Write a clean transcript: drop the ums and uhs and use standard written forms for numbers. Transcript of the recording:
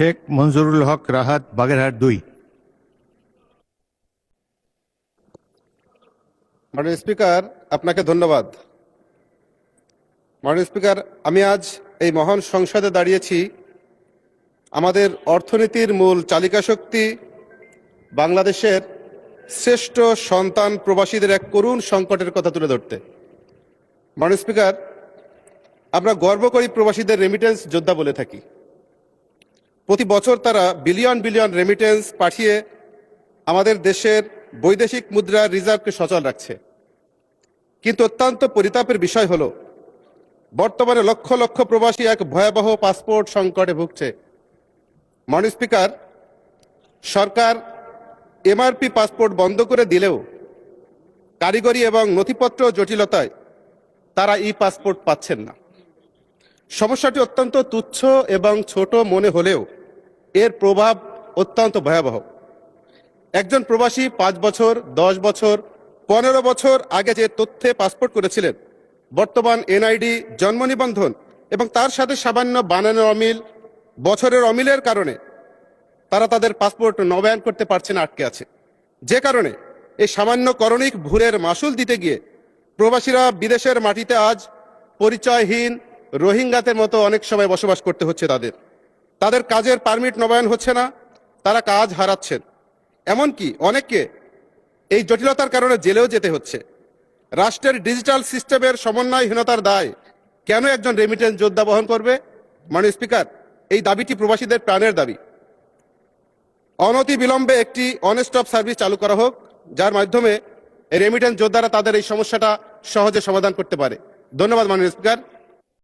শেখ মঞ্জুরুল হক রাহাত, বাগেরহাট 2। মাননীয় স্পিকার, আপনাকে ধন্যবাদ। মাননীয় স্পিকার, আমি আজ এই মহান সংসদে দাঁড়িয়েছি আমাদের অর্থনীতির মূল চালিকা শক্তি বাংলাদেশের শ্রেষ্ঠ সন্তান প্রবাসীদের এক করুণ সংকটের কথা তুলে ধরতে। মাননীয় স্পিকার, আমরা গর্ব করি প্রবাসীদের রেমিটেন্স যোদ্ধা বলে থাকি। প্রতি বছর তারা বিলিয়ন বিলিয়ন রেমিটেন্স পাঠিয়ে আমাদের দেশের বৈদেশিক মুদ্রার রিজার্ভকে সচল রাখছে। কিন্তু অত্যন্ত পরিতাপের বিষয় হলো বর্তমানে লক্ষ লক্ষ প্রবাসী এক ভয়াবহ পাসপোর্ট সংকটে ভুগছে। মাননীয় স্পিকার, সরকার এমআরপি পাসপোর্ট বন্ধ করে দিলেও কারিগরি এবং নথিপত্র জটিলতায় তারা ই পাসপোর্ট পাচ্ছেন না। সমস্যাটি অত্যন্ত তুচ্ছ এবং ছোট মনে হলেও এর প্রভাব অত্যন্ত ভয়াবহ। একজন প্রবাসী 5 বছর, 10 বছর, 15 বছর আগে যে তথ্যে পাসপোর্ট করেছিলেন, বর্তমান এনআইডি, জন্ম নিবন্ধন এবং তার সাথে সামান্য বানানোর অমিল, বছরের অমিলের কারণে তারা তাদের পাসপোর্ট নবায়ন করতে পারছে না, আটকে আছে। যে কারণে এই সামান্য করণিক ভুলের মাসুল দিতে গিয়ে প্রবাসীরা বিদেশের মাটিতে আজ পরিচয়হীন রোহিঙ্গাদের মতো অনেক সময় বসবাস করতে হচ্ছে। তাদের কাজের পারমিট নবায়ন হচ্ছে না, তারা কাজ হারাচ্ছেন। এমনকি অনেককে এই জটিলতার কারণে জেলেও যেতে হচ্ছে। রাষ্ট্রের ডিজিটাল সিস্টেমের সমন্বয়হীনতার দায় কেন একজন রেমিটেন্স যোদ্ধা বহন করবে? মাননীয় স্পিকার, এই দাবিটি প্রবাসীদের প্রাণের দাবি। অনতি বিলম্বে একটি অন স্টপ সার্ভিস চালু করা হোক, যার মাধ্যমে রেমিটেন্স যোদ্ধারা তাদের এই সমস্যাটা সহজে সমাধান করতে পারে। ধন্যবাদ মাননীয় স্পিকার।